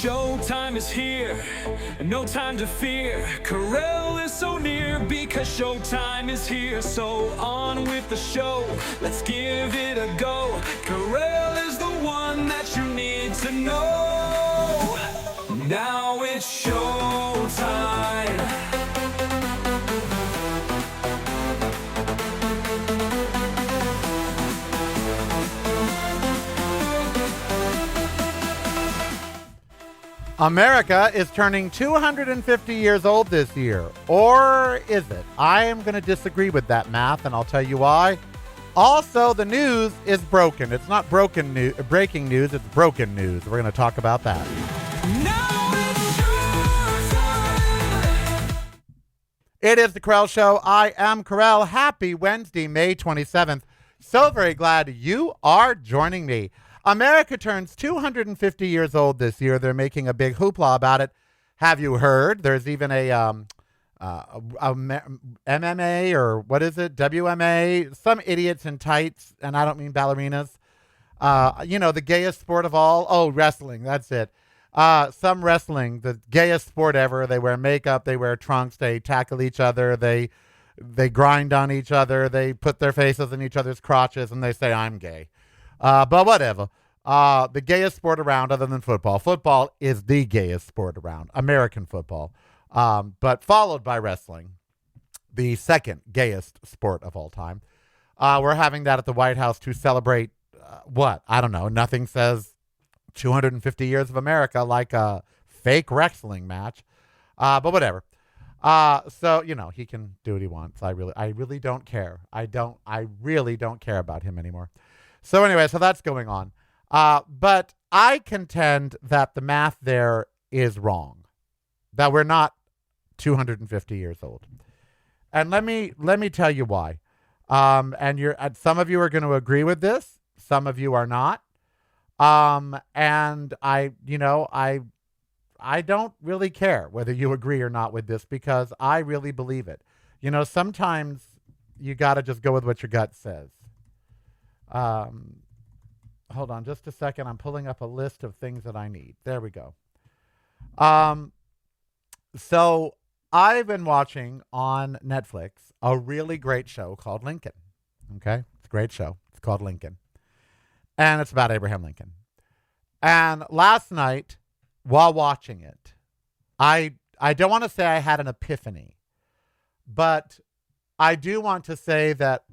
Showtime is here, no time to fear. Karel is so near because showtime is here. So on with the show, let's give it a go. Karel is the one that you need to know. Now it's showtime. America is turning 250 years old this year. Or is it? I am going to disagree with that math, and I'll tell you why. Also, the news is broken. It's not breaking news, it's broken news. We're going to talk about that. Now it's showtime. It is the Karel Show. I am Karel. Happy Wednesday, May 27th. So very glad you are joining me. America turns 250 years old this year. They're making a big hoopla about it. Have you heard? There's even a MMA or what is it? WMA. Some idiots in tights, and I don't mean ballerinas. The gayest sport of all. Oh, wrestling. That's it. Some wrestling, the gayest sport ever. They wear makeup. They wear trunks. They tackle each other. They grind on each other. They put their faces in each other's crotches, and they say, I'm gay. But whatever. The gayest sport around other than football. Football is the gayest sport around. American football. But followed by wrestling, the second gayest sport of all time. We're having that at the White House to celebrate what? I don't know. Nothing says 250 years of America like a fake wrestling match. But whatever. So, he can do what he wants. I really don't care. I really don't care about him anymore. So anyway, so that's going on. But I contend that the math there is wrong, that we're not 250 years old. And let me tell you why. And some of you are going to agree with this. Some of you are not. And I don't really care whether you agree or not with this because I really believe it. Sometimes you got to just go with what your gut says. Hold on just a second. I'm pulling up a list of things that I need. There we go. So I've been watching on Netflix a really great show called Lincoln. Okay. It's a great show. It's called Lincoln. And it's about Abraham Lincoln. And last night while watching it, I don't want to say I had an epiphany, but I do want to say that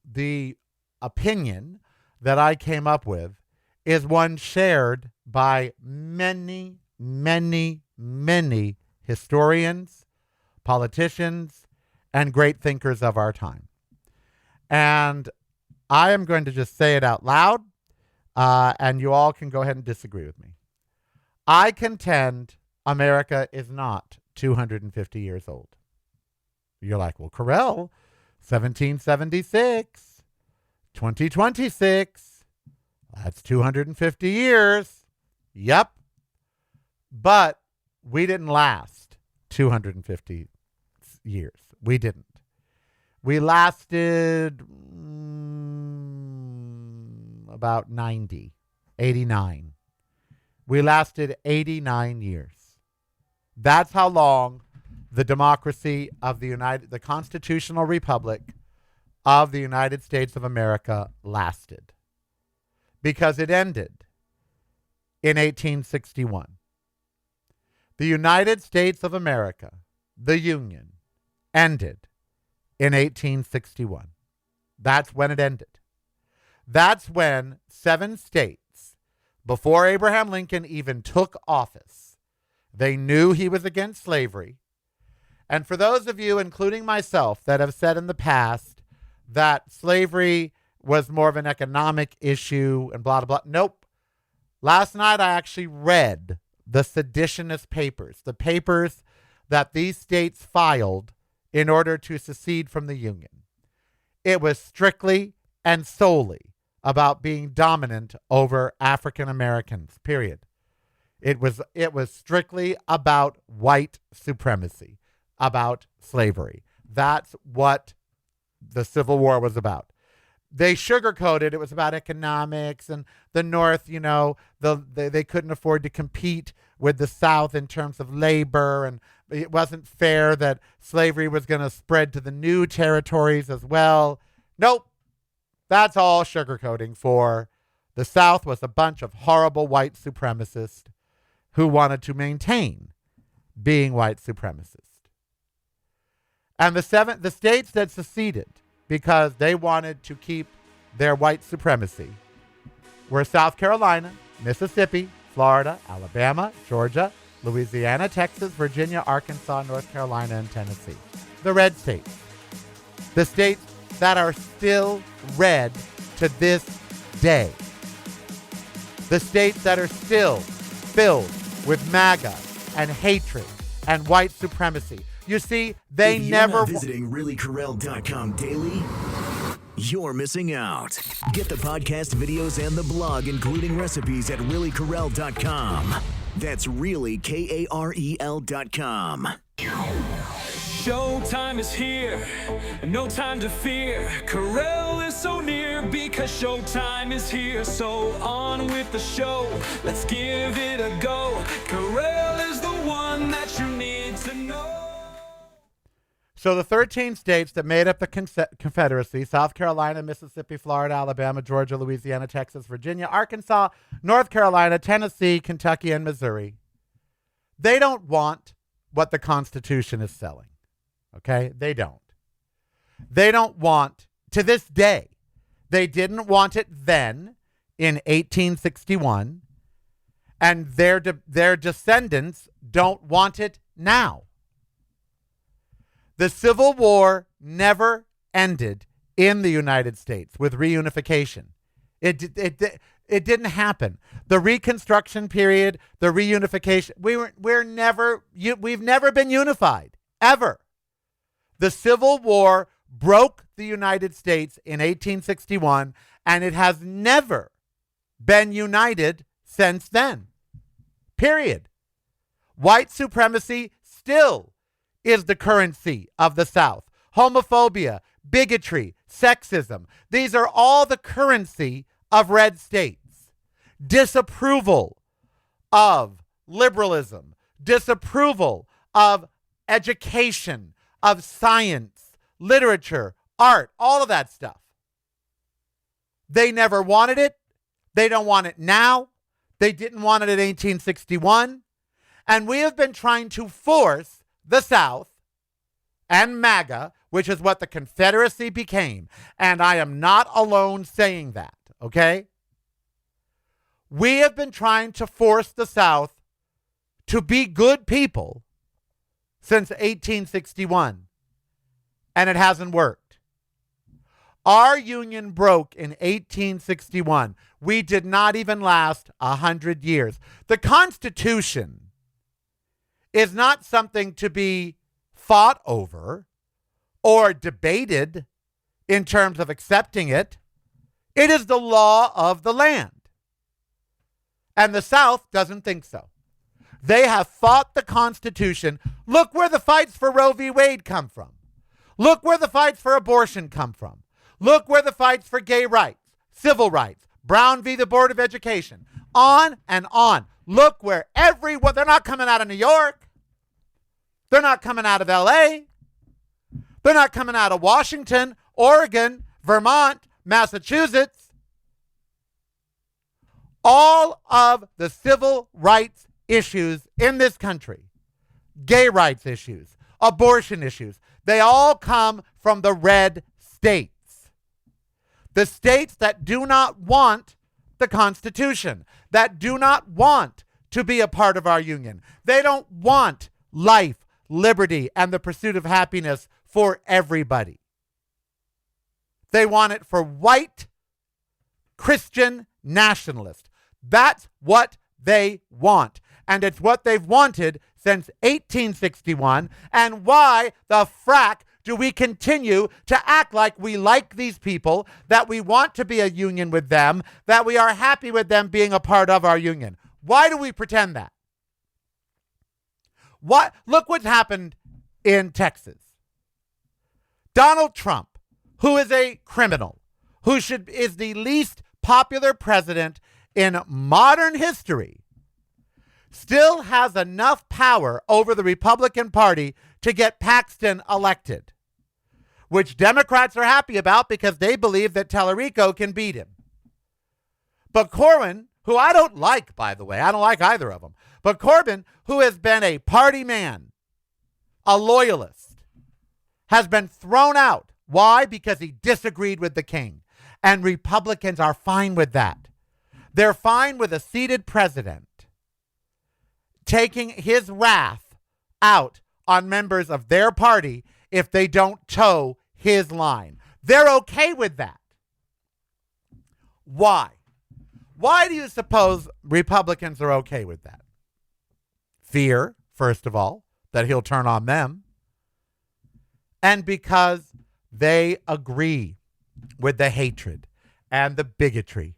the opinion that I came up with is one shared by many, many, many historians, politicians, and great thinkers of our time. And I am going to just say it out loud, and you all can go ahead and disagree with me. I contend America is not 250 years old. You're like, well, Karel, 1776. 2026, that's 250 years. Yep. But we didn't last 250 years. We didn't. We lasted about 89. We lasted 89 years. That's how long the democracy of the constitutional republic of the United States of America lasted, because it ended in 1861. The United States of America, the Union, ended in 1861. That's when it ended. That's when 7 states, before Abraham Lincoln even took office, they knew he was against slavery. And for those of you, including myself, that have said in the past that slavery was more of an economic issue and blah, blah, blah. Nope. Last night I actually read the seditionist papers, the papers that these states filed in order to secede from the Union. It was strictly and solely about being dominant over African Americans, period. It was strictly about white supremacy, about slavery. That's what the Civil War was about. they sugarcoated it was about economics, and the North, they couldn't afford to compete with the South in terms of labor, and it wasn't fair that slavery was going to spread to the new territories as well. Nope. That's all sugarcoating for the South was a bunch of horrible white supremacists who wanted to maintain being white supremacists. And the states that seceded because they wanted to keep their white supremacy were South Carolina, Mississippi, Florida, Alabama, Georgia, Louisiana, Texas, Virginia, Arkansas, North Carolina, and Tennessee. The red states. The states that are still red to this day. The states that are still filled with MAGA and hatred and white supremacy. You see, they if never... You're not visiting reallykarel.com daily, you're missing out. Get the podcast, videos, and the blog, including recipes at reallykarel.com. That's really KAREL.com. Showtime is here, no time to fear. Karel is so near because showtime is here. So on with the show, let's give it a go. Karel is the one that you need to know. So the 13 states that made up the Confederacy, South Carolina, Mississippi, Florida, Alabama, Georgia, Louisiana, Texas, Virginia, Arkansas, North Carolina, Tennessee, Kentucky, and Missouri, they don't want what the Constitution is selling. Okay? They don't. They don't want, to this day, they didn't want it then in 1861, and their descendants don't want it now. The Civil War never ended in the United States with reunification. It didn't happen. The Reconstruction period, the reunification, we've never been unified, ever. The Civil War broke the United States in 1861, and it has never been united since then. Period. White supremacy still is the currency of the South. Homophobia, bigotry, sexism, these are all the currency of red states. Disapproval of liberalism, disapproval of education, of science, literature, art, all of that stuff. They never wanted it. They don't want it now. They didn't want it in 1861. And we have been trying to force the South and MAGA, which is what the Confederacy became. And I am not alone saying that, okay? We have been trying to force the South to be good people since 1861, and it hasn't worked. Our union broke in 1861. We did not even last 100 years. The Constitution is not something to be fought over or debated in terms of accepting it. It is the law of the land. And the South doesn't think so. They have fought the Constitution. Look where the fights for Roe v. Wade come from. Look where the fights for abortion come from. Look where the fights for gay rights, civil rights, Brown v. the Board of Education, on and on. Look where everyone, they're not coming out of New York. They're not coming out of LA. They're not coming out of Washington, Oregon, Vermont, Massachusetts. All of the civil rights issues in this country, gay rights issues, abortion issues, they all come from the red states. The states that do not want the Constitution, that do not want to be a part of our union. They don't want life, liberty, and the pursuit of happiness for everybody. They want it for white Christian nationalists. That's what they want. And it's what they've wanted since 1861. And why the frack do we continue to act like we like these people, that we want to be a union with them, that we are happy with them being a part of our union? Why do we pretend that? What? Look what's happened in Texas. Donald Trump, who is a criminal, is the least popular president in modern history, still has enough power over the Republican Party to get Paxton elected, which Democrats are happy about because they believe that Tallarico can beat him. But Corbyn, who I don't like, by the way, I don't like either of them, but Corbyn, who has been a party man, a loyalist, has been thrown out. Why? Because he disagreed with the king. And Republicans are fine with that. They're fine with a seated president taking his wrath out on members of their party if they don't toe his line. They're okay with that. Why? Why do you suppose Republicans are okay with that? Fear, first of all, that he'll turn on them. And because they agree with the hatred and the bigotry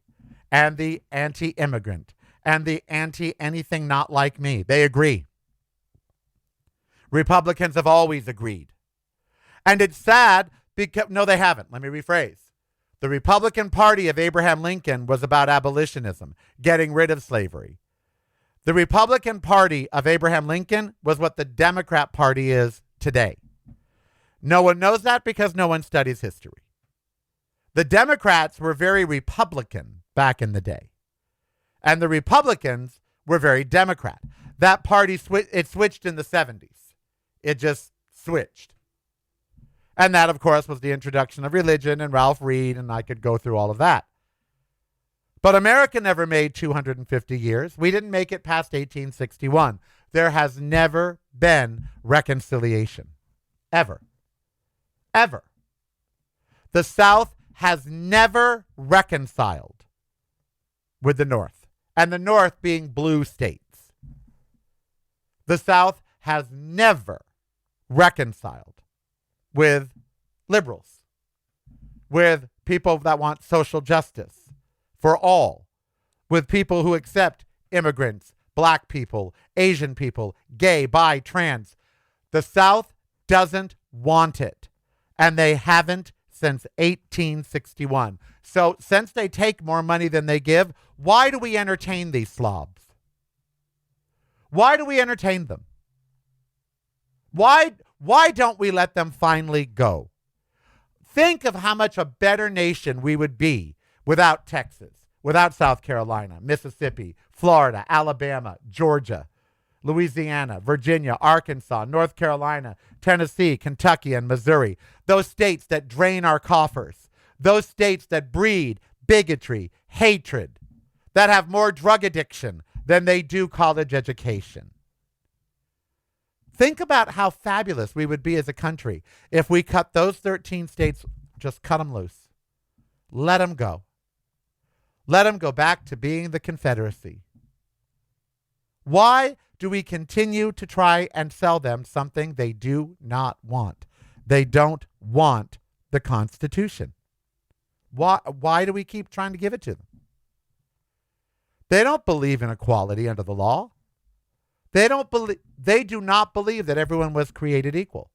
and the anti-immigrant and the anti-anything not like me. They agree. Republicans have always agreed. And it's sad because, no, they haven't. Let me rephrase. The Republican Party of Abraham Lincoln was about abolitionism, getting rid of slavery. The Republican Party of Abraham Lincoln was what the Democrat Party is today. No one knows that because no one studies history. The Democrats were very Republican back in the day. And the Republicans were very Democrat. That party, it switched in the 70s. It just switched. And that, of course, was the introduction of religion and Ralph Reed, and I could go through all of that. But America never made 250 years. We didn't make it past 1861. There has never been reconciliation. Ever. Ever. The South has never reconciled with the North, and the North being blue states. The South has never reconciled with liberals, with people that want social justice for all, with people who accept immigrants, black people, Asian people, gay, bi, trans. The South doesn't want it, and they haven't since 1861. So since they take more money than they give, why do we entertain these slobs? Why do we entertain them? Why don't we let them finally go? Think of how much a better nation we would be without Texas, without South Carolina, Mississippi, Florida, Alabama, Georgia, Louisiana, Virginia, Arkansas, North Carolina, Tennessee, Kentucky, and Missouri. Those states that drain our coffers. Those states that breed bigotry, hatred, that have more drug addiction than they do college education. Think about how fabulous we would be as a country if we cut those 13 states, just cut them loose. Let them go. Let them go back to being the Confederacy. Why do we continue to try and sell them something they do not want? They don't want the Constitution. Why do we keep trying to give it to them? They don't believe in equality under the law. They do not believe that everyone was created equal.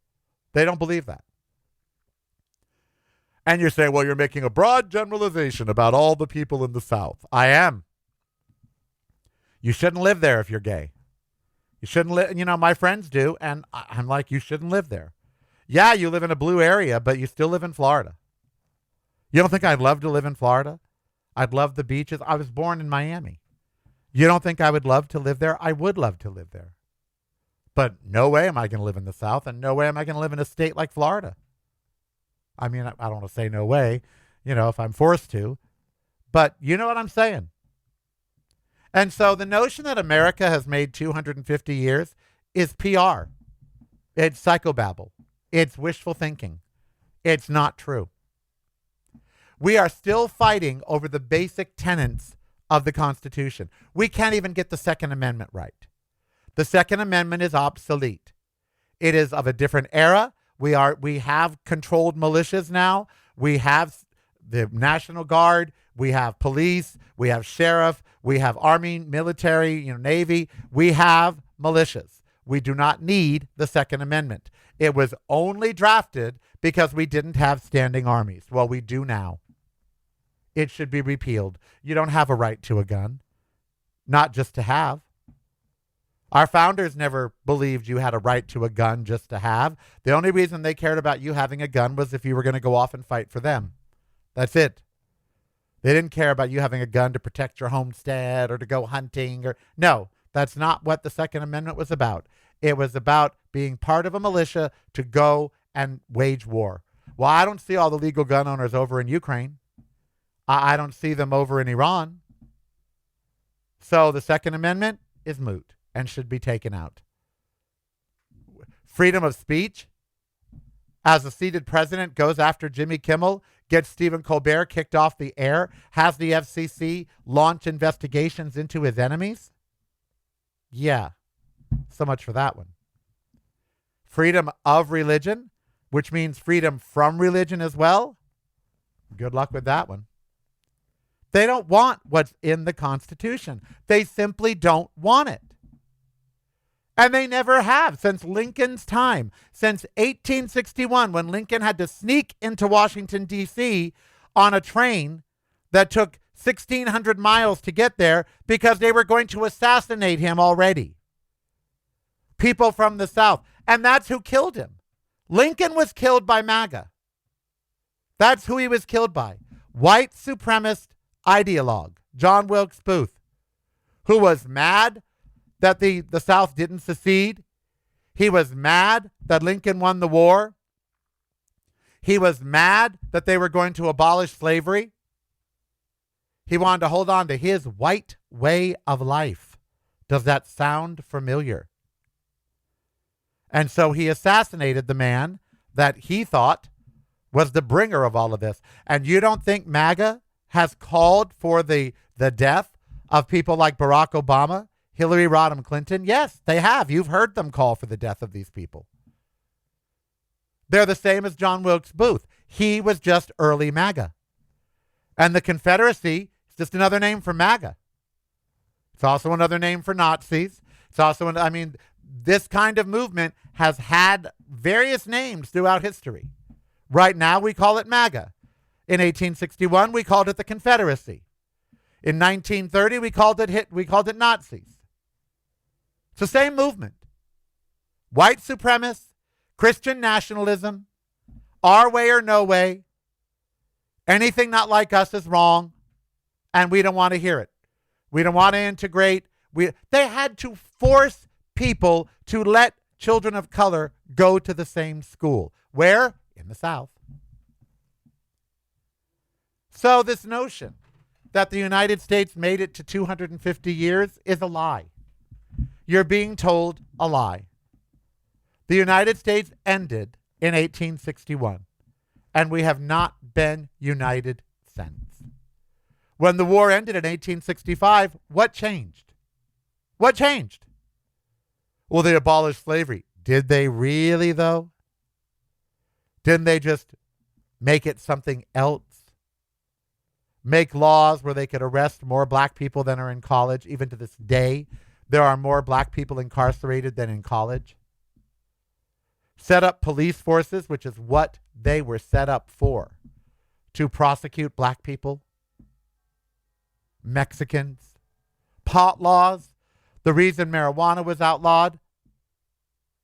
They don't believe that. And you're saying, well, you're making a broad generalization about all the people in the South. I am. You shouldn't live there if you're gay. You shouldn't live, my friends do, and I'm like, you shouldn't live there. Yeah, you live in a blue area, but you still live in Florida. You don't think I'd love to live in Florida? I'd love the beaches. I was born in Miami. You don't think I would love to live there? I would love to live there. But no way am I going to live in the South, and no way am I going to live in a state like Florida. I mean, I don't want to say no way, if I'm forced to. But you know what I'm saying. And so the notion that America has made 250 years is PR. It's psychobabble. It's wishful thinking. It's not true. We are still fighting over the basic tenets of the Constitution. We can't even get the Second Amendment right. The Second Amendment is obsolete. It is of a different era. We have controlled militias now. We have the National Guard. We have police. We have sheriff. We have army, military, Navy. We have militias. We do not need the Second Amendment. It was only drafted because we didn't have standing armies. Well, we do now. it should be repealed. You don't have a right to a gun, not just to have. Our founders never believed you had a right to a gun just to have. The only reason they cared about you having a gun was if you were going to go off and fight for them. That's it. They didn't care about you having a gun to protect your homestead or to go hunting. No, that's not what the Second Amendment was about. It was about being part of a militia to go and wage war. Well, I don't see all the legal gun owners over in Ukraine. I don't see them over in Iran. So the Second Amendment is moot and should be taken out. Freedom of speech. As the seated president goes after Jimmy Kimmel, gets Stephen Colbert kicked off the air, has the FCC launch investigations into his enemies. Yeah, so much for that one. Freedom of religion, which means freedom from religion as well. Good luck with that one. They don't want what's in the Constitution. They simply don't want it. And they never have since Lincoln's time, since 1861, when Lincoln had to sneak into Washington, D.C. on a train that took 1,600 miles to get there because they were going to assassinate him already. People from the South. And that's who killed him. Lincoln was killed by MAGA. That's who he was killed by. White supremacist ideologue, John Wilkes Booth, who was mad that the South didn't secede. He was mad that Lincoln won the war. He was mad that they were going to abolish slavery. He wanted to hold on to his white way of life. Does that sound familiar? And so he assassinated the man that he thought was the bringer of all of this. And you don't think MAGA has called for the death of people like Barack Obama, Hillary Rodham Clinton? Yes, they have. You've heard them call for the death of these people. They're the same as John Wilkes Booth. He was just early MAGA. And the Confederacy is just another name for MAGA. It's also another name for Nazis. It's also, this kind of movement has had various names throughout history. Right now, we call it MAGA. In 1861, we called it the Confederacy. In 1930, we called it Nazis. It's the same movement. White supremacists, Christian nationalism, our way or no way. Anything not like us is wrong, and we don't want to hear it. We don't want to integrate. They had to force people to let children of color go to the same school. Where? In the South. So this notion that the United States made it to 250 years is a lie. You're being told a lie. The United States ended in 1861, and we have not been united since. When the war ended in 1865, what changed? What changed? Well, they abolished slavery. Did they really, though? Didn't they just make it something else? Make laws where they could arrest more black people than are in college. Even to this day, there are more black people incarcerated than in college. Set up police forces, which is what they were set up for, to prosecute black people, Mexicans. Pot laws. The reason marijuana was outlawed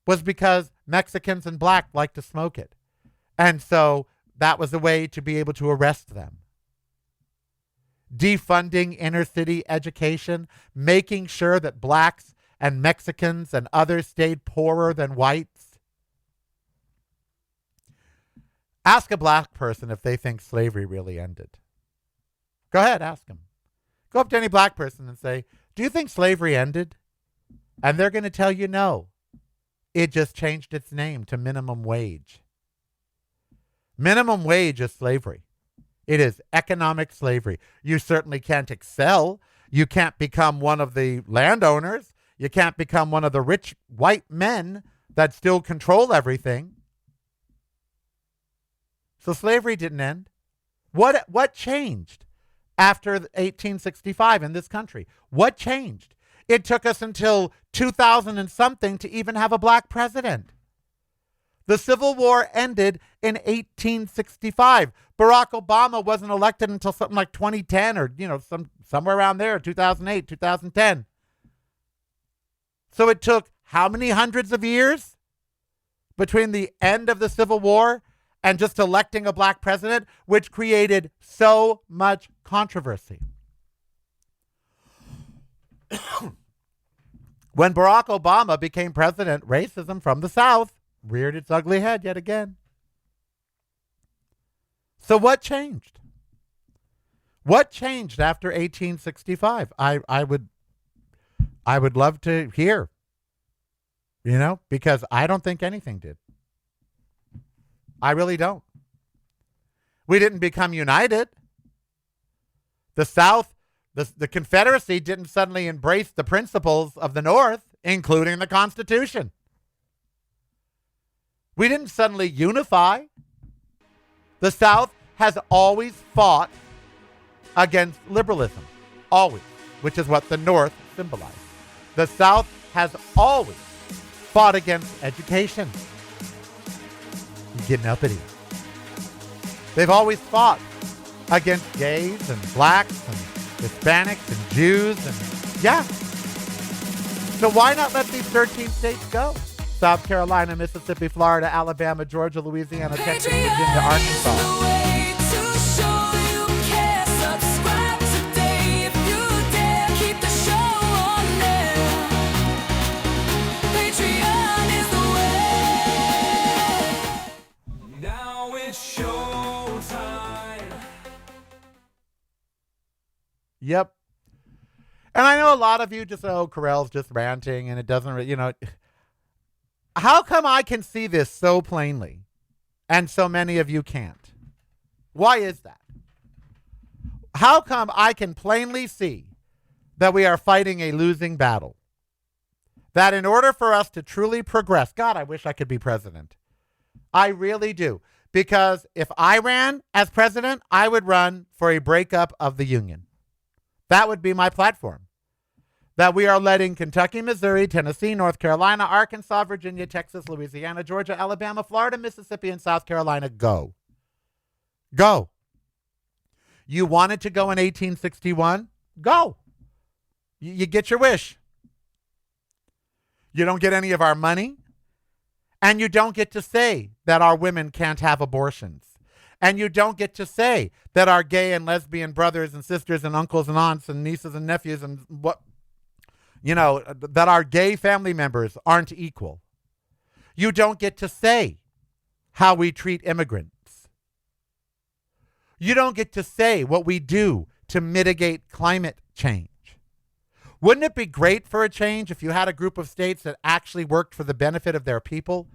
was because Mexicans and black like to smoke it. And so that was a way to be able to arrest them. Defunding inner city education, making sure that blacks and Mexicans and others stayed poorer than whites. Ask a black person if they think slavery really ended. Go ahead, ask them. Go up to any black person and say, do you think slavery ended? And they're going to tell you no. It just changed its name to minimum wage. Minimum wage is slavery. It is economic slavery. You certainly can't excel. You can't become one of the landowners. You can't become one of the rich white men that still control everything. So slavery didn't end. What changed after 1865 in this country? What changed? It took us until 2000 and something to even have a black president. The Civil War ended in 1865. Barack Obama wasn't elected until something like 2010 or, somewhere around there, 2008, 2010. So it took how many hundreds of years between the end of the Civil War and just electing a black president, which created so much controversy. When Barack Obama became president, racism from the South reared its ugly head yet again. So what changed? What changed after 1865? I would love to hear, because I don't think anything did. I really don't. We didn't become united. The South, the Confederacy didn't suddenly embrace the principles of the North, including the Constitution. We didn't suddenly unify. The South has always fought against liberalism, always, which is what the North symbolized. The South has always fought against education. Getting uppity. They've always fought against gays and blacks and Hispanics and Jews and yeah. So why not let these 13 states go? South Carolina, Mississippi, Florida, Alabama, Georgia, Louisiana, Texas, Virginia, Arkansas. Yep. And I know a lot of you just, Karel's just ranting and it doesn't, How come I can see this so plainly and so many of you can't? Why is that? How come I can plainly see that we are fighting a losing battle? That in order for us to truly progress, God, I wish I could be president. I really do. Because if I ran as president, I would run for a breakup of the Union. That would be my platform. That we are letting Kentucky, Missouri, Tennessee, North Carolina, Arkansas, Virginia, Texas, Louisiana, Georgia, Alabama, Florida, Mississippi, and South Carolina go. Go. You wanted to go in 1861? Go. You get your wish. You don't get any of our money. And you don't get to say that our women can't have abortions. And you don't get to say that our gay and lesbian brothers and sisters and uncles and aunts and nieces and nephews and that our gay family members aren't equal. You don't get to say how we treat immigrants. You don't get to say what we do to mitigate climate change. Wouldn't it be great for a change if you had a group of states that actually worked for the benefit of their people,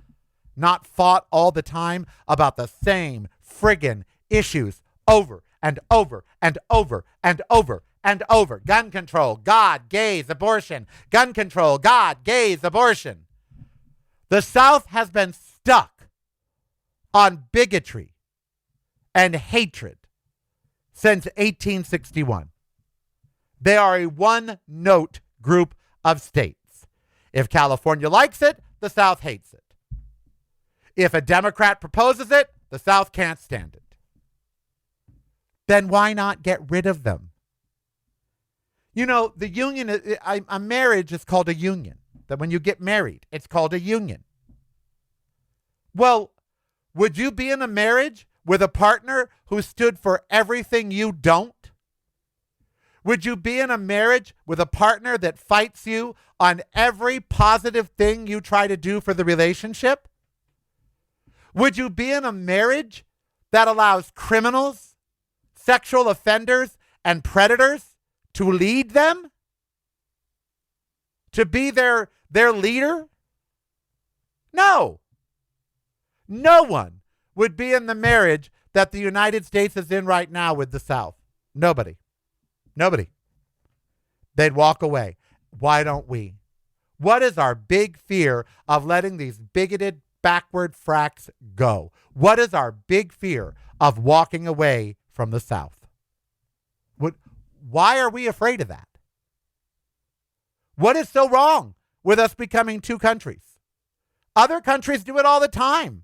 not fought all the time about the same friggin' issues over and over and over and over and over? Gun control, God, gays, abortion. Gun control, God, gays, abortion. The South has been stuck on bigotry and hatred since 1861. They are a one-note group of states. If California likes it, the South hates it. If a Democrat proposes it, the South can't stand it. Then why not get rid of them? The union, a marriage is called a union. That when you get married, it's called a union. Well, would you be in a marriage with a partner who stood for everything you don't? Would you be in a marriage with a partner that fights you on every positive thing you try to do for the relationship? Would you be in a marriage that allows criminals, sexual offenders, and predators to lead them? To be their leader? No. No one would be in the marriage that the United States is in right now with the South. Nobody. Nobody. They'd walk away. Why don't we? What is our big fear of letting these bigoted, backward fracks go? What is our big fear of walking away from the South? Why are we afraid of that? What is so wrong with us becoming two countries? Other countries do it all the time.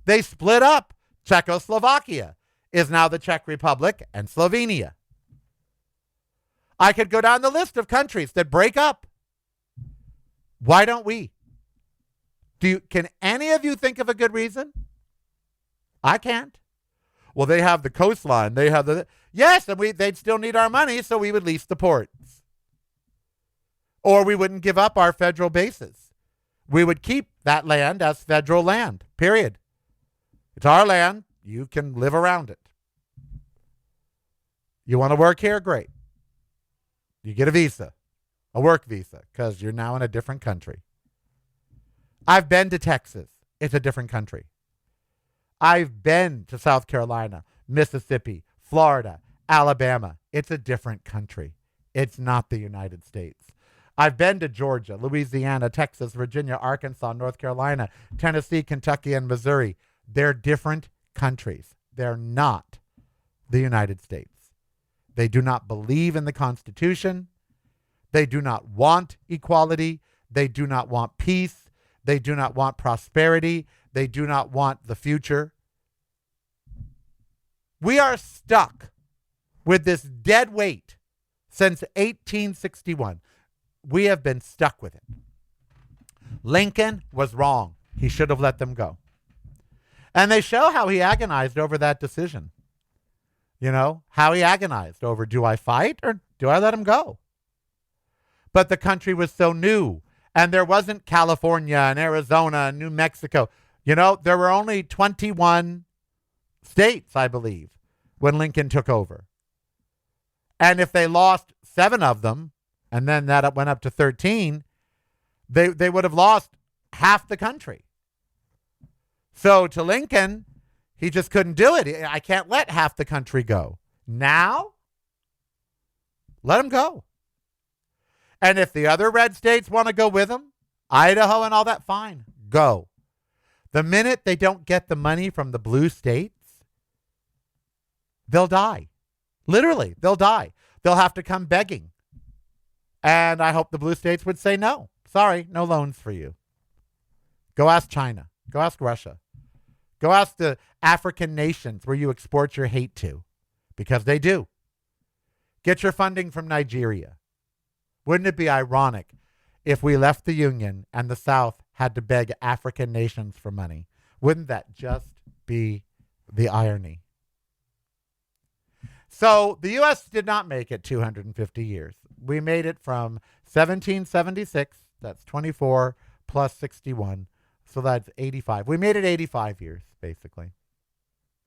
They split up. Czechoslovakia is now the Czech Republic and Slovenia. I could go down the list of countries that break up. Why don't we? Can any of you think of a good reason? I can't. Well, they have the coastline. They have yes, and they'd still need our money, so we would lease the ports. Or we wouldn't give up our federal bases. We would keep that land as federal land, period. It's our land. You can live around it. You want to work here? Great. You get a visa, a work visa, because you're now in a different country. I've been to Texas. It's a different country. I've been to South Carolina, Mississippi, Florida, Alabama. It's a different country. It's not the United States. I've been to Georgia, Louisiana, Texas, Virginia, Arkansas, North Carolina, Tennessee, Kentucky, and Missouri. They're different countries. They're not the United States. They do not believe in the Constitution. They do not want equality. They do not want peace. They do not want prosperity. They do not want the future. We are stuck with this dead weight since 1861. We have been stuck with it. Lincoln was wrong. He should have let them go. And they show how he agonized over that decision. You know, how he agonized over, do I fight or do I let him go? But the country was so new, and there wasn't California and Arizona and New Mexico. You know, there were only 21 states, I believe, when Lincoln took over. And if they lost 7 of them, and then that went up to 13, they would have lost half the country. So to Lincoln, he just couldn't do it. I can't let half the country go. Now, let him go. And if the other red states want to go with him, Idaho and all that, fine, go. The minute they don't get the money from the blue states, they'll die. Literally, they'll die. They'll have to come begging. And I hope the blue states would say no. Sorry, no loans for you. Go ask China. Go ask Russia. Go ask the African nations where you export your hate to, because they do. Get your funding from Nigeria. Wouldn't it be ironic if we left the Union and the South had to beg African nations for money? Wouldn't that just be the irony? So the U.S. did not make it 250 years. We made it from 1776, that's 24 plus 61, so that's 85. We made it 85 years, basically.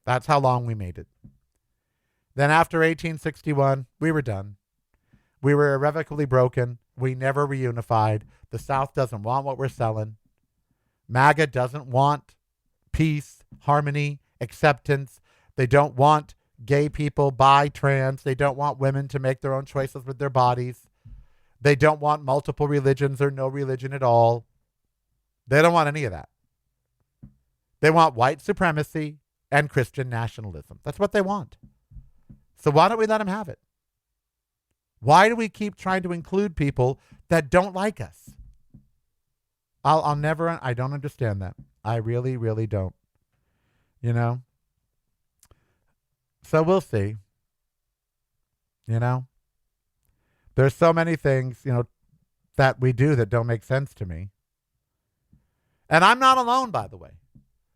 That's how long we made it. Then after 1861, we were done. We were irrevocably broken. We never reunified. The South doesn't want what we're selling. MAGA doesn't want peace, harmony, acceptance. They don't want gay people, bi, trans. They don't want women to make their own choices with their bodies. They don't want multiple religions or no religion at all. They don't want any of that. They want white supremacy and Christian nationalism. That's what they want. So why don't we let them have it? Why do we keep trying to include people that don't like us? I don't understand that. I really, really don't. You know? So we'll see. You know? There's so many things, that we do that don't make sense to me. And I'm not alone, by the way.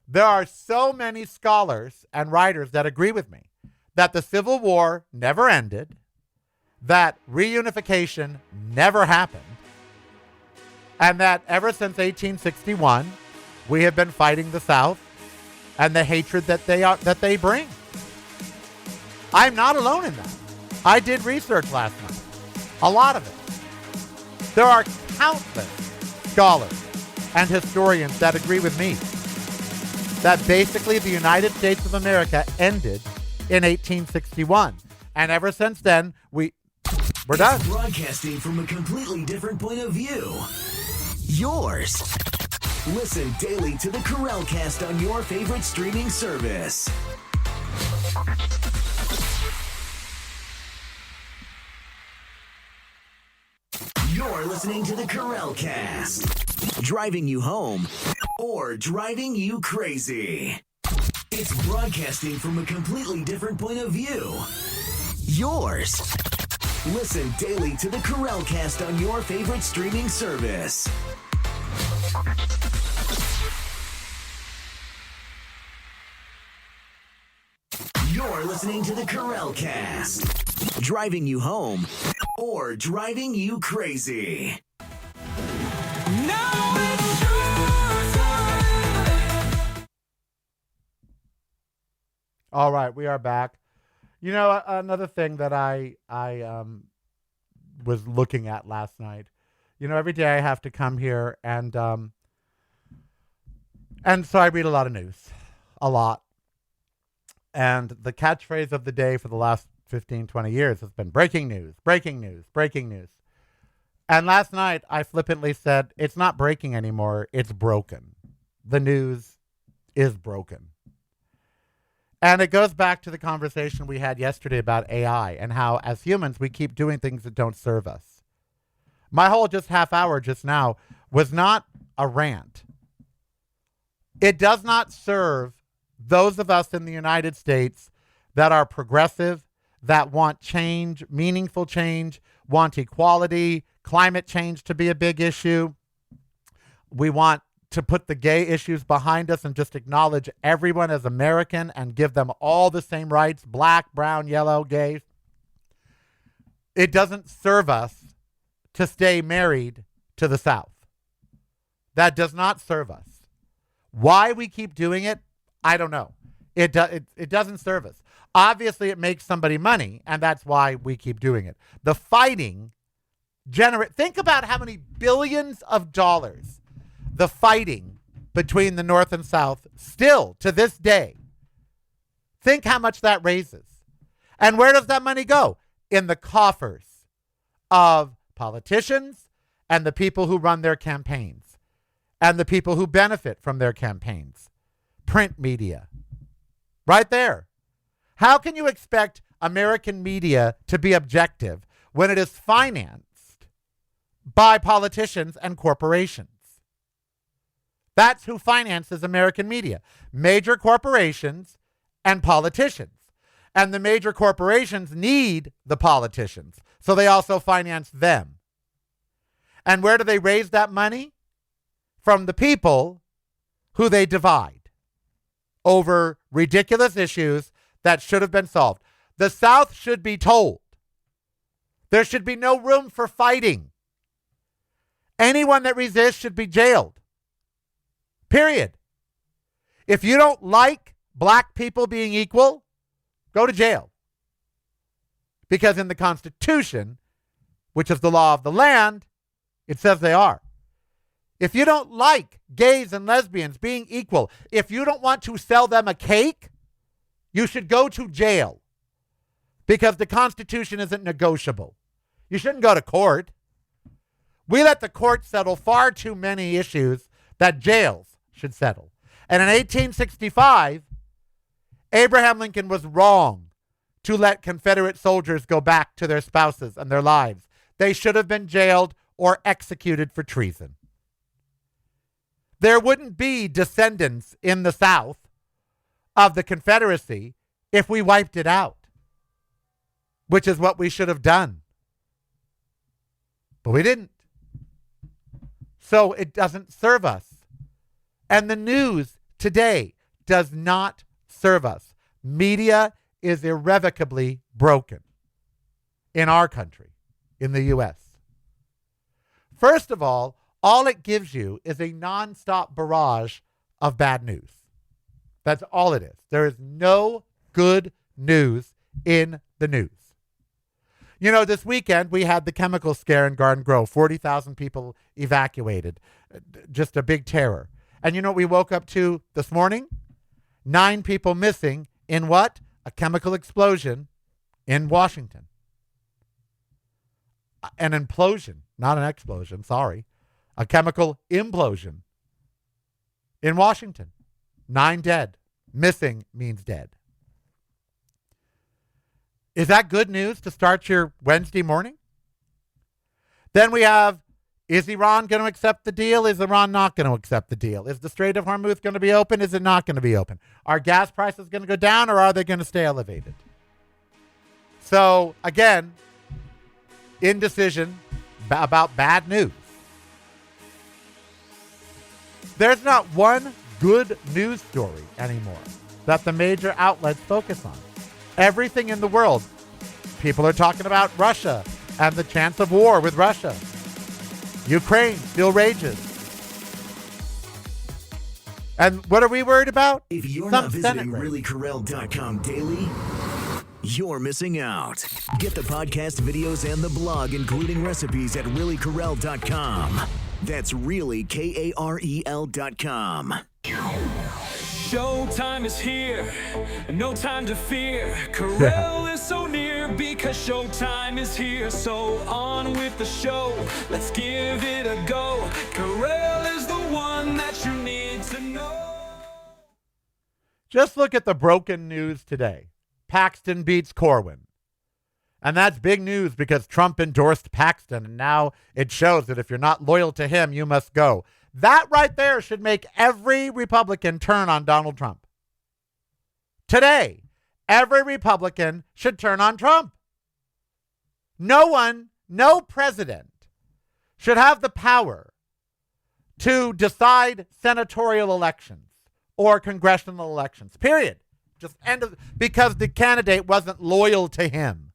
There are so many scholars and writers that agree with me that the Civil War never ended, that reunification never happened, and that ever since 1861, we have been fighting the South and the hatred that they bring. I'm not alone in that. I did research last night. A lot of it. There are countless scholars and historians that agree with me that basically the United States of America ended in 1861. And ever since then, we're done. Broadcasting from a completely different point of view. Yours. Listen daily to the Karel Cast on your favorite streaming service. You're listening to the Karel Cast. Driving you home or driving you crazy. It's broadcasting from a completely different point of view. Yours. Listen daily to the Karel Cast on your favorite streaming service. You're listening to the Karel Cast. Driving you home or driving you crazy. Now it's your time. All right, we are back. You know, another thing that I was looking at last night. You know, every day I have to come here and so I read a lot of news, a lot. And the catchphrase of the day for the last 15, 20 years has been breaking news, breaking news, breaking news. And last night I flippantly said, it's not breaking anymore, it's broken. The news is broken. And it goes back to the conversation we had yesterday about AI and how, as humans, we keep doing things that don't serve us. My whole just half hour just now was not a rant. It does not serve those of us in the United States that are progressive, that want change, meaningful change, want equality, climate change to be a big issue. We want to put the gay issues behind us and just acknowledge everyone as American and give them all the same rights, black, brown, yellow, gay. It doesn't serve us to stay married to the South. That does not serve us. Why we keep doing it, I don't know. It doesn't serve us. Obviously, it makes somebody money, and that's why we keep doing it. The fighting think about how many billions of dollars the fighting between the North and South still to this day. Think how much that raises. And where does that money go? In the coffers of politicians and the people who run their campaigns and the people who benefit from their campaigns. Print media. Right there. How can you expect American media to be objective when it is financed by politicians and corporations? That's who finances American media. Major corporations and politicians. And the major corporations need the politicians, so they also finance them. And where do they raise that money? From the people who they divide over ridiculous issues that should have been solved. The South should be told there should be no room for fighting. Anyone that resists should be jailed. Period. If you don't like black people being equal, go to jail. Because in the Constitution, which is the law of the land, it says they are. If you don't like gays and lesbians being equal, if you don't want to sell them a cake, you should go to jail. Because the Constitution isn't negotiable. You shouldn't go to court. We let the court settle far too many issues that jails should settle. And in 1865, Abraham Lincoln was wrong to let Confederate soldiers go back to their spouses and their lives. They should have been jailed or executed for treason. There wouldn't be descendants in the South of the Confederacy if we wiped it out, which is what we should have done. But we didn't. So it doesn't serve us. And the news today does not serve us. Media is irrevocably broken in our country, in the U.S. First of all it gives you is a nonstop barrage of bad news. That's all it is. There is no good news in the news. You know, this weekend we had the chemical scare in Garden Grove. 40,000 people evacuated. Just a big terror. And you know what we woke up to this morning? 9 people missing in what? A chemical explosion in Washington. An implosion, not an explosion, sorry. A chemical implosion in Washington. 9 dead. Missing means dead. Is that good news to start your Wednesday morning? Then we have Is Iran going to accept the deal? Is Iran not going to accept the deal? Is the Strait of Hormuz going to be open? Is it not going to be open? Are gas prices going to go down, or are they going to stay elevated? So, again, indecision about bad news. There's not one good news story anymore that the major outlets focus on. Everything in the world, people are talking about Russia and the chance of war with Russia. Ukraine still rages. And what are we worried about? If you're not visiting reallykarel.com daily, you're missing out. Get the podcast, videos, and the blog, including recipes at reallykarel.com. That's really KAREL.com. Showtime is here, no time to fear. Karel is so near because showtime is here. So on with the show, let's give it a go. Karel is the one that you need to know. Just look at the broken news today. Paxton beats Corwin. And that's big news because Trump endorsed Paxton, and now it shows that if you're not loyal to him, you must go. That right there should make every Republican turn on Donald Trump. Today, every Republican should turn on Trump. No president should have the power to decide senatorial elections or congressional elections, period. Just end of, because the candidate wasn't loyal to him.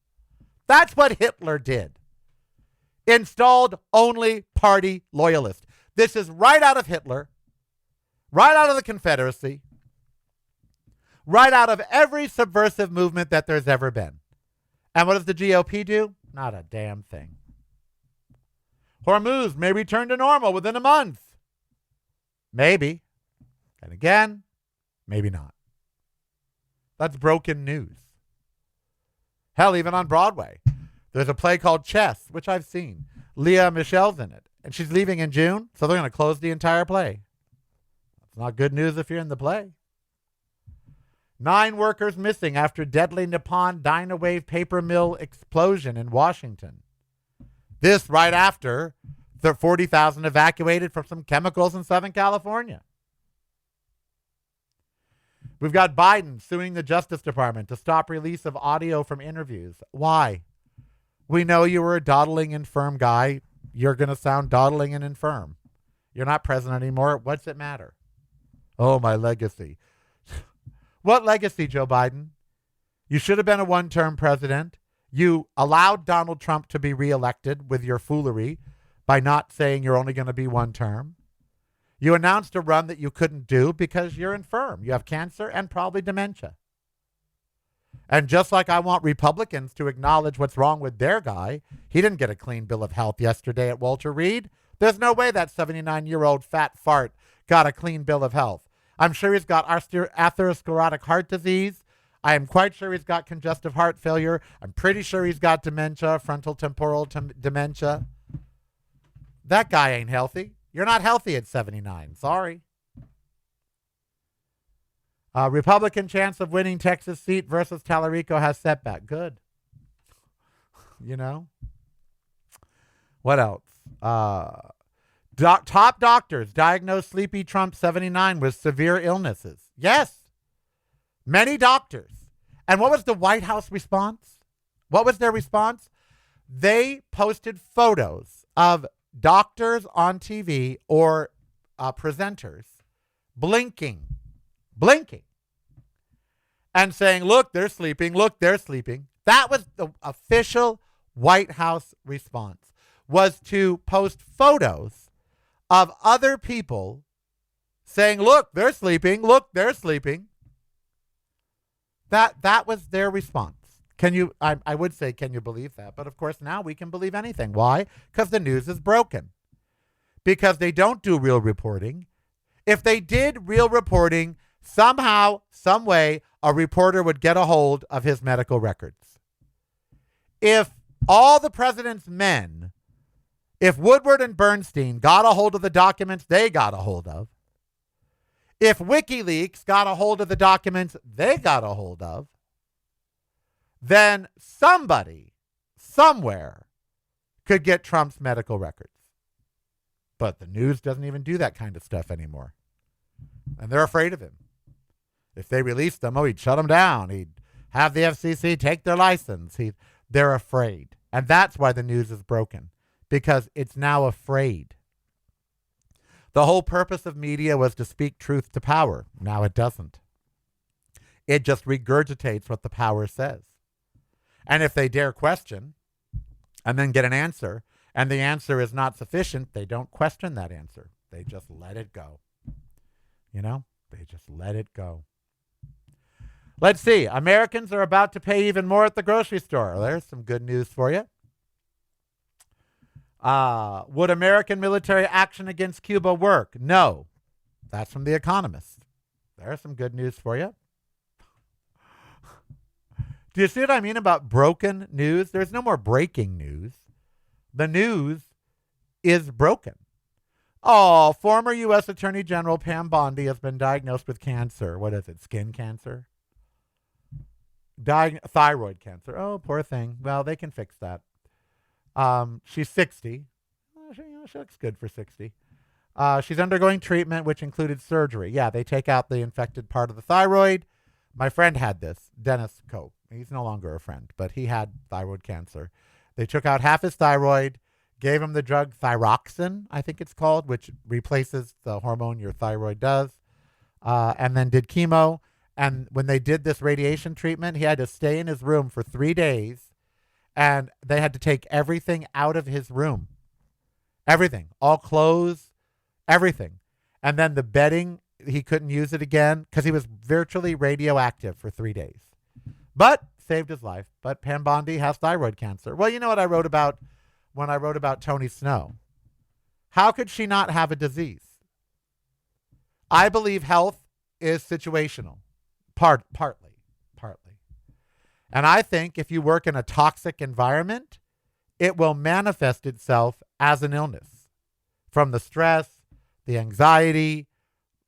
That's what Hitler did. Installed only party loyalists. This is right out of Hitler, right out of the Confederacy, right out of every subversive movement that there's ever been. And what does the GOP do? Not a damn thing. Hormuz may return to normal within a month. Maybe. And again, maybe not. That's broken news. Hell, even on Broadway, there's a play called Chess, which I've seen. Leah Michelle's in it. And she's leaving in June, so they're going to close the entire play. It's not good news if you're in the play. 9 workers missing after deadly Nippon Dynawave paper mill explosion in Washington. This right after the 40,000 evacuated from some chemicals in Southern California. We've got Biden suing the Justice Department to stop release of audio from interviews. Why? We know you were a dawdling, infirm guy. You're going to sound dawdling and infirm. You're not president anymore. What's it matter? Oh, my legacy. What legacy, Joe Biden? You should have been a one-term president. You allowed Donald Trump to be reelected with your foolery by not saying you're only going to be one term. You announced a run that you couldn't do because you're infirm. You have cancer and probably dementia. And just like I want Republicans to acknowledge what's wrong with their guy, he didn't get a clean bill of health yesterday at Walter Reed. There's no way that 79-year-old fat fart got a clean bill of health. I'm sure he's got atherosclerotic heart disease. I am quite sure he's got congestive heart failure. I'm pretty sure he's got dementia, frontal temporal dementia. That guy ain't healthy. You're not healthy at 79. Sorry. Republican chance of winning Texas seat versus Tallarico has setback. Good. You know? What else? Top doctors diagnosed Sleepy Trump 79 with severe illnesses. Yes. Many doctors. And what was the White House response? What was their response? They posted photos of doctors on TV or presenters blinking, and saying, look, they're sleeping, look, they're sleeping. That was the official White House response, was to post photos of other people saying, look, they're sleeping, look, they're sleeping. That was their response. Can you, I would say, can you believe that? But of course now we can believe anything. Why? Because the news is broken. Because they don't do real reporting. If they did real reporting, somehow, some way, a reporter would get a hold of his medical records. If all the president's men, if Woodward and Bernstein got a hold of the documents they got a hold of, if WikiLeaks got a hold of the documents they got a hold of, then somebody, somewhere, could get Trump's medical records. But the news doesn't even do that kind of stuff anymore. And they're afraid of him. If they released them, he'd shut them down. He'd have the FCC take their license. They're afraid. And that's why the news is broken, because it's now afraid. The whole purpose of media was to speak truth to power. Now it doesn't. It just regurgitates what the power says. And if they dare question and then get an answer, and the answer is not sufficient, they don't question that answer. They just let it go. They just let it go. Let's see. Americans are about to pay even more at the grocery store. There's some good news for you. Would American military action against Cuba work? No. That's from The Economist. There's some good news for you. Do you see what I mean about broken news? There's no more breaking news. The news is broken. Oh, former U.S. Attorney General Pam Bondi has been diagnosed with cancer. What is it? Skin cancer? Thyroid cancer. Oh, poor thing. Well, they can fix that. She's 60. She looks good for 60. She's undergoing treatment, which included surgery. Yeah, they take out the infected part of the thyroid. My friend had this, Dennis Cope. He's no longer a friend, but he had thyroid cancer. They took out half his thyroid, gave him the drug thyroxine, I think it's called, which replaces the hormone your thyroid does, and then did chemo. And when they did this radiation treatment, he had to stay in his room for 3 days, and they had to take everything out of his room. Everything. All clothes, everything. And then the bedding, he couldn't use it again because he was virtually radioactive for 3 days. But saved his life. But Pam Bondi has thyroid cancer. Well, you know what I wrote about when I wrote about Tony Snow? How could she not have a disease? I believe health is situational. Partly. And I think if you work in a toxic environment, it will manifest itself as an illness from the stress, the anxiety,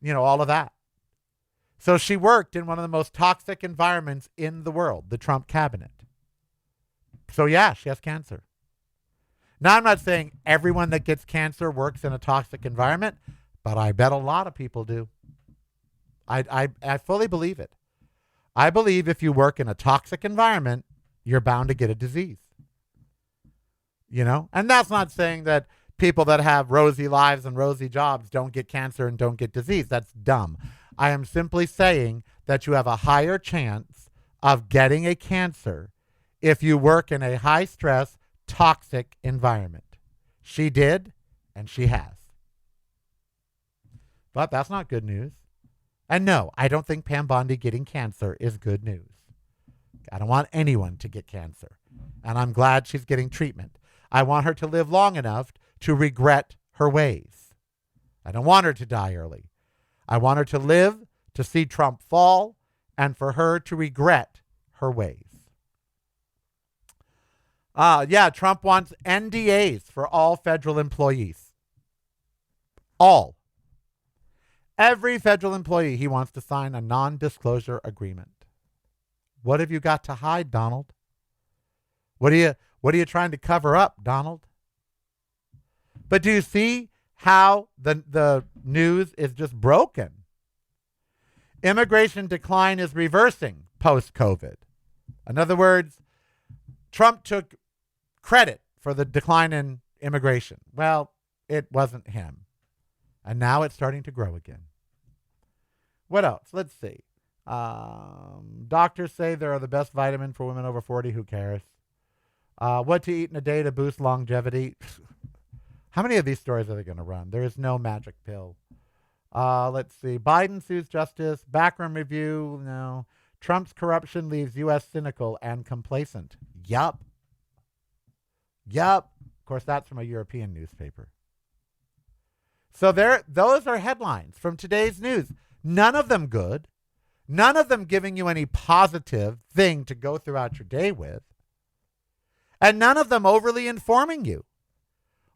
all of that. So she worked in one of the most toxic environments in the world, the Trump cabinet. So yeah, she has cancer. Now, I'm not saying everyone that gets cancer works in a toxic environment, but I bet a lot of people do. I fully believe it. I believe if you work in a toxic environment, you're bound to get a disease. And that's not saying that people that have rosy lives and rosy jobs don't get cancer and don't get disease. That's dumb. I am simply saying that you have a higher chance of getting a cancer if you work in a high-stress, toxic environment. She did, and she has. But that's not good news. And no, I don't think Pam Bondi getting cancer is good news. I don't want anyone to get cancer. And I'm glad she's getting treatment. I want her to live long enough to regret her ways. I don't want her to die early. I want her to live to see Trump fall and for her to regret her ways. Trump wants NDAs for all federal employees. All. Every federal employee, he wants to sign a non-disclosure agreement. What have you got to hide, Donald? What are you trying to cover up, Donald? But do you see how the news is just broken? Immigration decline is reversing post-COVID. In other words, Trump took credit for the decline in immigration. Well, it wasn't him. And now it's starting to grow again. What else? Let's see. Doctors say they're the best vitamin for women over 40. Who cares? What to eat in a day to boost longevity. How many of these stories are they going to run? There is no magic pill. Let's see. Biden sues justice. Backroom review. No. Trump's corruption leaves U.S. cynical and complacent. Yup. Of course, that's from a European newspaper. So those are headlines from today's news. None of them good. None of them giving you any positive thing to go throughout your day with. And none of them overly informing you.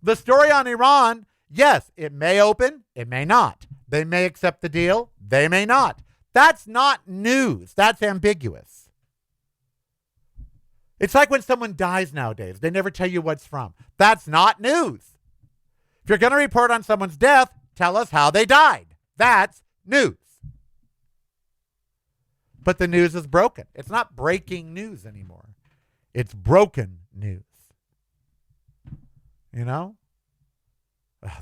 The story on Iran, yes, it may open, it may not. They may accept the deal, they may not. That's not news. That's ambiguous. It's like when someone dies nowadays. They never tell you what's from. That's not news. If you're going to report on someone's death, tell us how they died. That's news. But the news is broken. It's not breaking news anymore. It's broken news. You know?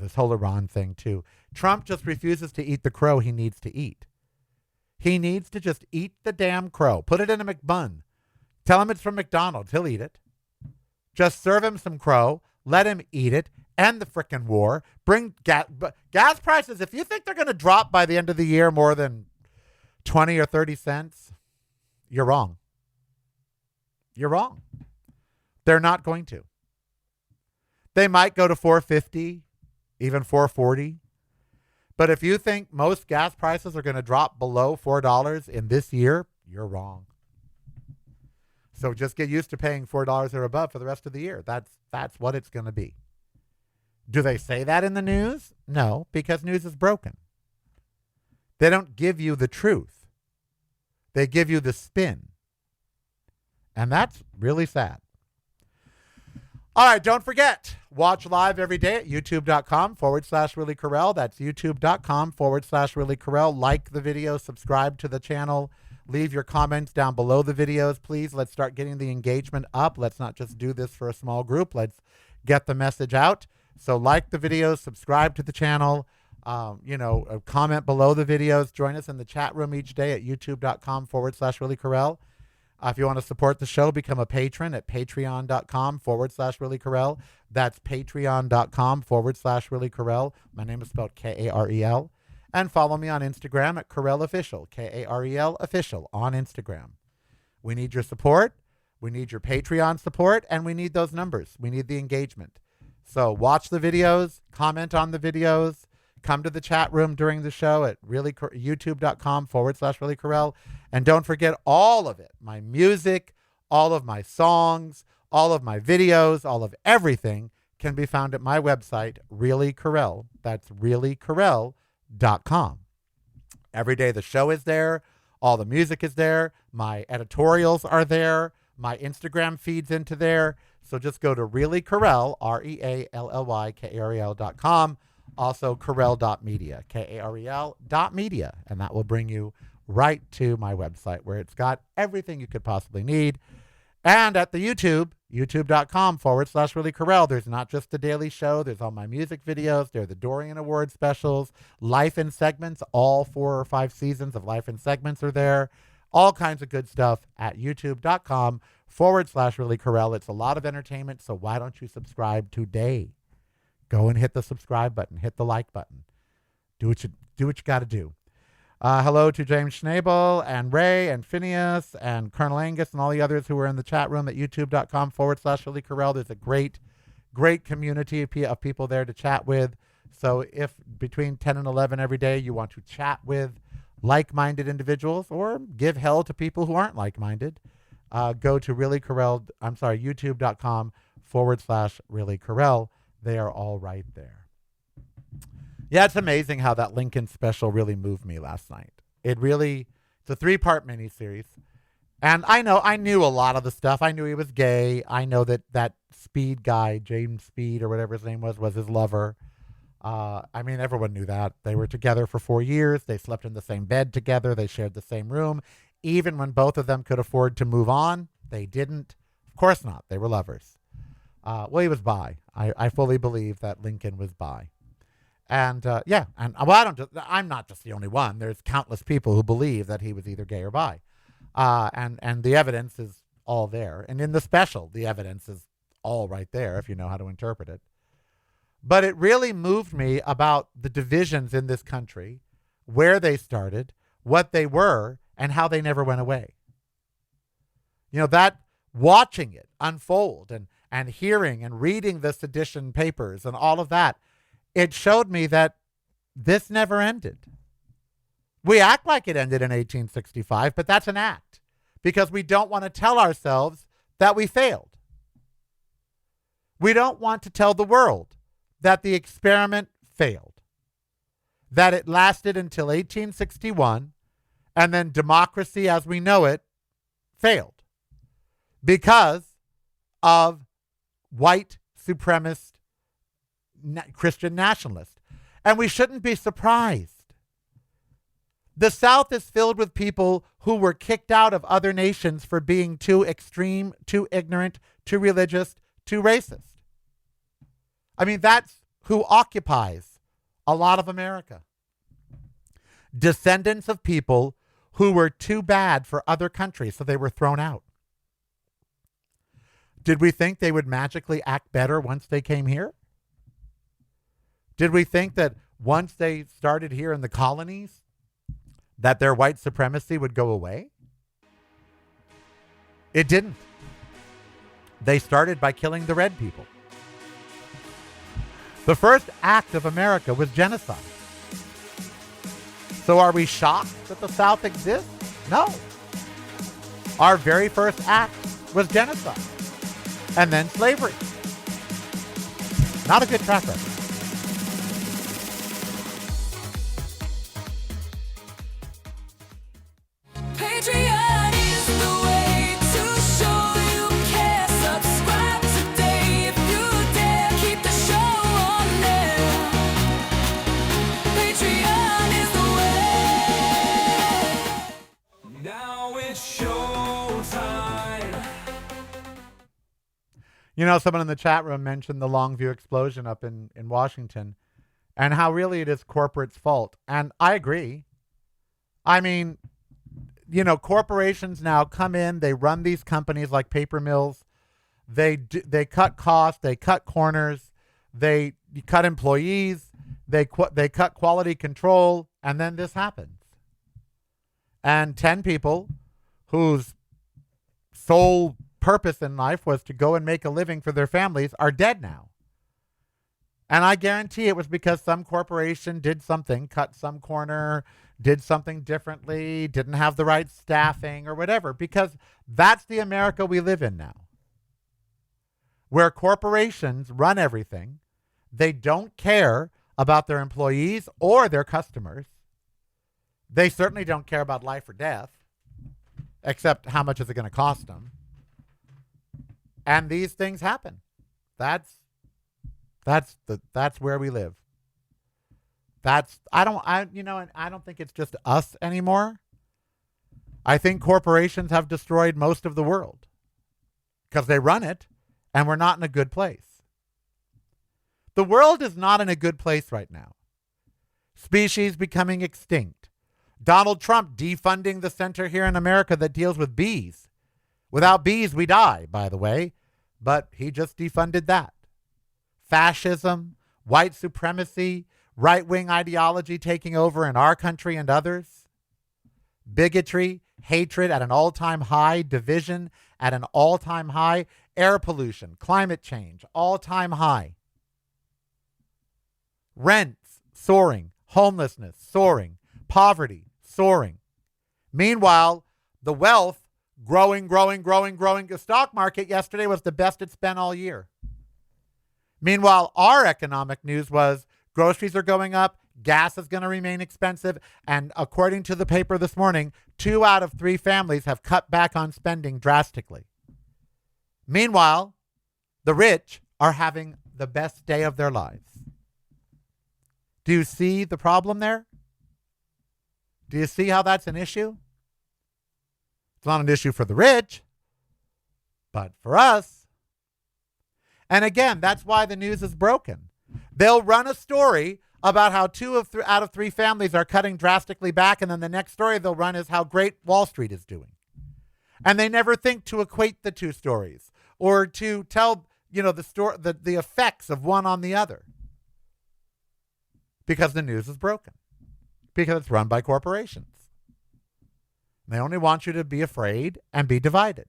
This whole Iran thing, too. Trump just refuses to eat the crow he needs to eat. He needs to just eat the damn crow. Put it in a McBun. Tell him it's from McDonald's. He'll eat it. Just serve him some crow. Let him eat it. End the frickin' war. Bring gas prices. If you think they're going to drop by the end of the year more than 20 or 30 cents, you're wrong. You're wrong. They're not going to. They might go to $4.50, even $4.40. But if you think most gas prices are going to drop below $4 in this year, you're wrong. So just get used to paying $4 or above for the rest of the year. That's what it's going to be. Do they say that in the news? No, because news is broken. They don't give you the truth. They give you the spin. And that's really sad. All right, don't forget, watch live every day at youtube.com/Willie Karel. That's youtube.com/Willie Karel. Like the video, subscribe to the channel, leave your comments down below the videos, please. Let's start getting the engagement up. Let's not just do this for a small group. Let's get the message out. So like the videos, subscribe to the channel, comment below the videos. Join us in the chat room each day at youtube.com/Willie Karel. If you want to support the show, become a patron at patreon.com/Willie Karel. That's patreon.com/Willie Karel. My name is spelled Karel. And follow me on Instagram at Karel Official, Karel Official on Instagram. We need your support. We need your Patreon support. And we need those numbers. We need the engagement. So watch the videos, comment on the videos, come to the chat room during the show at youtube.com/Willie Karel. And don't forget all of it, my music, all of my songs, all of my videos, all of everything can be found at my website, Really Karel. That's reallykarel.com. Every day the show is there. All the music is there. My editorials are there. My Instagram feeds into there. So just go to Really Karel, ReallyKarel.com. Also, Karel.media, Karel.media. And that will bring you right to my website where it's got everything you could possibly need. And at the youtube.com/Willie Karel, there's not just the daily show. There's all my music videos. There are the Dorian Award specials, Life in Segments. All 4 or 5 seasons of Life in Segments are there. All kinds of good stuff at youtube.com/Willie Karel. It's a lot of entertainment, so why don't you subscribe today? Go and hit the subscribe button. Hit the like button. Do what you got to do. Hello to James Schnabel and Ray and Phineas and Colonel Angus and all the others who are in the chat room at youtube.com/Willie Karel. There's a great community of people there to chat with. So if between 10 and 11 every day you want to chat with like-minded individuals or give hell to people who aren't like-minded, go to youtube.com/Willie Karel. They are all right there. Yeah, it's amazing how that Lincoln special really moved me last night. It's a 3-part miniseries. And I knew a lot of the stuff. I knew he was gay. I know that Speed guy, James Speed or whatever his name was his lover. Everyone knew that. They were together for 4 years. They slept in the same bed together. They shared the same room. Even when both of them could afford to move on, they didn't. Of course not. They were lovers. He was bi. I fully believe that Lincoln was bi. And I'm not just the only one. There's countless people who believe that he was either gay or bi. And the evidence is all there. And in the special, the evidence is all right there if you know how to interpret it. But it really moved me about the divisions in this country, where they started, what they were, and how they never went away. That watching it unfold and hearing and reading the sedition papers and all of that, it showed me that this never ended. We act like it ended in 1865, but that's an act because we don't want to tell ourselves that we failed. We don't want to tell the world that the experiment failed, that it lasted until 1861, and then democracy as we know it failed because of white supremacist Christian nationalist. And we shouldn't be surprised. The South is filled with people who were kicked out of other nations for being too extreme, too ignorant, too religious, too racist. I mean, that's who occupies a lot of America. Descendants of people who were too bad for other countries, so they were thrown out. Did we think they would magically act better once they came here? Did we think that once they started here in the colonies, that their white supremacy would go away? It didn't. They started by killing the red people. The first act of America was genocide. So are we shocked that the South exists? No. Our very first act was genocide. And then slavery. Not a good track record. Patreon is the way to show you care. Subscribe today if you dare. Keep the show on there. Patreon is the way. Now it's showtime. You know, someone in the chat room mentioned the Longview explosion up in Washington and how really it is corporate's fault. And I agree. I mean, you know, corporations now come in, they run these companies like paper mills. They cut costs, they cut corners, they cut employees, they cut quality control, and then this happens. And 10 people whose sole purpose in life was to go and make a living for their families are dead now. And I guarantee it was because some corporation did something, cut some corner, did something differently, didn't have the right staffing or whatever, because that's the America we live in now, where corporations run everything. They don't care about their employees or their customers. They certainly don't care about life or death, except how much is it going to cost them. And these things happen. That's where we live. I don't think it's just us anymore. I think corporations have destroyed most of the world because they run it and we're not in a good place. The world is not in a good place right now. Species becoming extinct. Donald Trump defunding the center here in America that deals with bees. Without bees, we die, by the way, but he just defunded that. Fascism, white supremacy, right-wing ideology taking over in our country and others. Bigotry, hatred at an all-time high, division at an all-time high, air pollution, climate change, all-time high. Rents soaring, homelessness soaring, poverty soaring. Meanwhile, the wealth growing. The stock market yesterday was the best it's been all year. Meanwhile, our economic news was groceries are going up, gas is going to remain expensive, and according to the paper this morning, 2 out of 3 families have cut back on spending drastically. Meanwhile, the rich are having the best day of their lives. Do you see the problem there? Do you see how that's an issue? It's not an issue for the rich, but for us. And again, that's why the news is broken. They'll run a story about how 2 out of 3 families are cutting drastically back, and then the next story they'll run is how great Wall Street is doing. And they never think to equate the 2 stories or to tell, the effects of one on the other. Because the news is broken. Because it's run by corporations. They only want you to be afraid and be divided.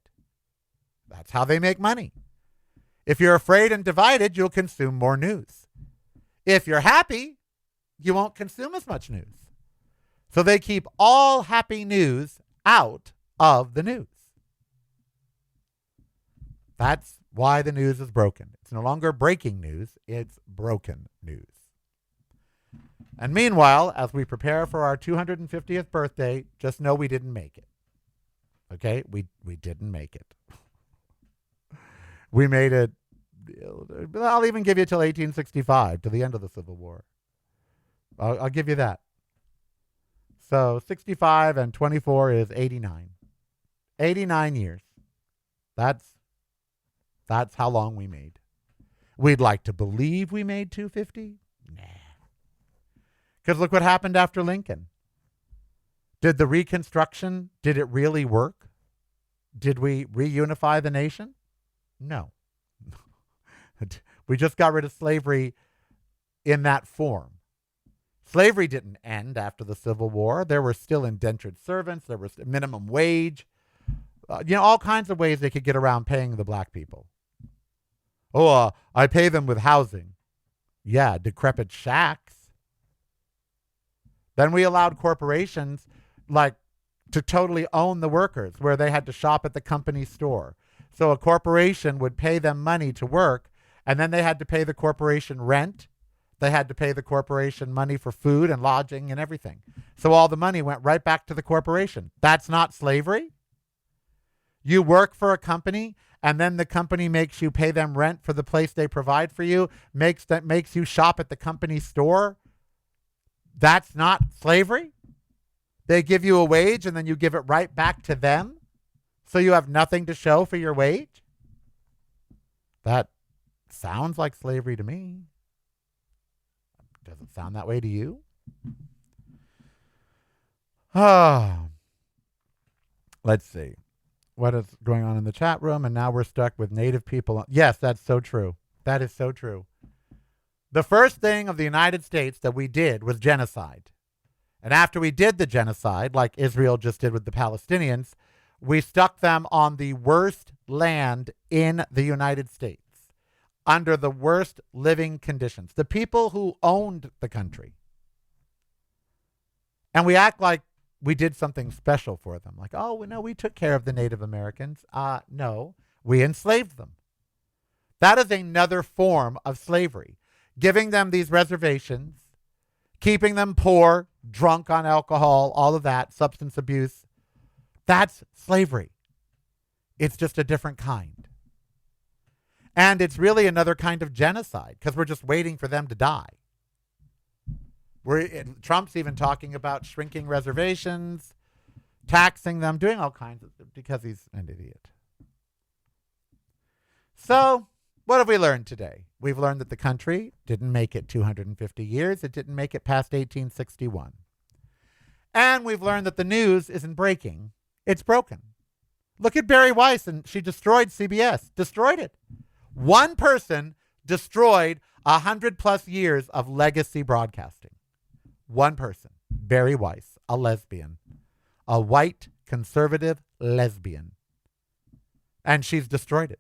That's how they make money. If you're afraid and divided, you'll consume more news. If you're happy, you won't consume as much news. So they keep all happy news out of the news. That's why the news is broken. It's no longer breaking news, it's broken news. And meanwhile, as we prepare for our 250th birthday, just know we didn't make it. Okay? We didn't make it. We made it I'll even give you till 1865, to the end of the Civil War. I'll give you that. So 65 and 24 is 89. 89 years. That's how long we made. We'd like to believe we made 250. Nah. Because look what happened after Lincoln. Did the Reconstruction, did it really work? Did we reunify the nation? No. We just got rid of slavery in that form. Slavery didn't end after the Civil War. There were still indentured servants. There was minimum wage. All kinds of ways they could get around paying the black people. I pay them with housing. Yeah, decrepit shacks. Then we allowed corporations to totally own the workers, where they had to shop at the company store. So a corporation would pay them money to work, and then they had to pay the corporation rent. They had to pay the corporation money for food and lodging and everything. So all the money went right back to the corporation. That's not slavery? You work for a company, and then the company makes you pay them rent for the place they provide for you, makes you shop at the company store. That's not slavery? They give you a wage, and then you give it right back to them, so you have nothing to show for your wage? That sounds like slavery to me. Does it sound that way to you? Let's see. What is going on in the chat room? And now we're stuck with Native people. Yes, that's so true. That is so true. The first thing of the United States that we did was genocide. And after we did the genocide, like Israel just did with the Palestinians, we stuck them on the worst land in the United States, under the worst living conditions. The people who owned the country. And we act like we did something special for them. Like, we took care of the Native Americans. No, we enslaved them. That is another form of slavery. Giving them these reservations, keeping them poor, drunk on alcohol, all of that, substance abuse. That's slavery. It's just a different kind. And it's really another kind of genocide, because we're just waiting for them to die. Trump's even talking about shrinking reservations, taxing them, doing all kinds of stuff, because he's an idiot. So, what have we learned today? We've learned that the country didn't make it 250 years. It didn't make it past 1861. And we've learned that the news isn't breaking. It's broken. Look at Barry Weiss, and she destroyed CBS. Destroyed it. One person destroyed 100+ years of legacy broadcasting. One person, Barry Weiss, a lesbian, a white conservative lesbian. And she's destroyed it.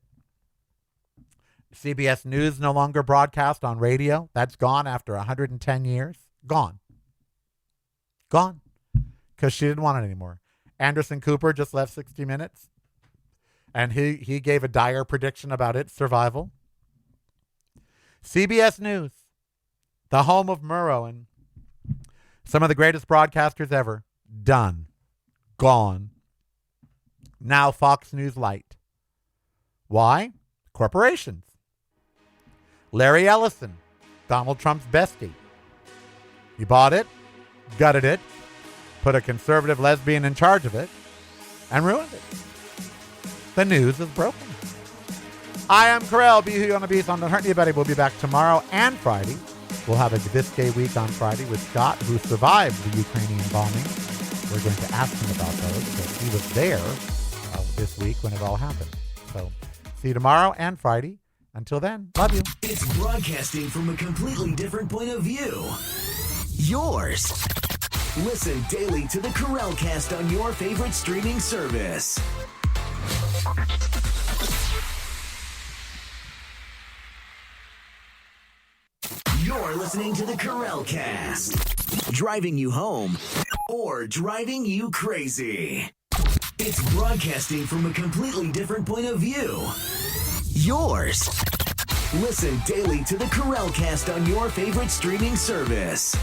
CBS News no longer broadcast on radio. That's gone after 110 years. Gone. Gone. Because she didn't want it anymore. Anderson Cooper just left 60 Minutes. And he gave a dire prediction about its survival. CBS News, the home of Murrow and some of the greatest broadcasters ever, done. Gone. Now Fox News Light. Why? Corporations. Larry Ellison, Donald Trump's bestie. He bought it, gutted it, put a conservative lesbian in charge of it, and ruined it. The news is broken. I am Karel, be who you want to be, so don't hurt anybody. We'll be back tomorrow and Friday. We'll have a This Week on Friday with Scott, who survived the Ukrainian bombing. We're going to ask him about those, because he was there this week when it all happened. So see you tomorrow and Friday. Until then, love you. It's broadcasting from a completely different point of view. Yours. Listen daily to the Karel Cast on your favorite streaming service. You're listening to the Karel Cast. Driving you home or driving you crazy. It's broadcasting from a completely different point of view. Yours. Listen daily to the Karel Cast on your favorite streaming service.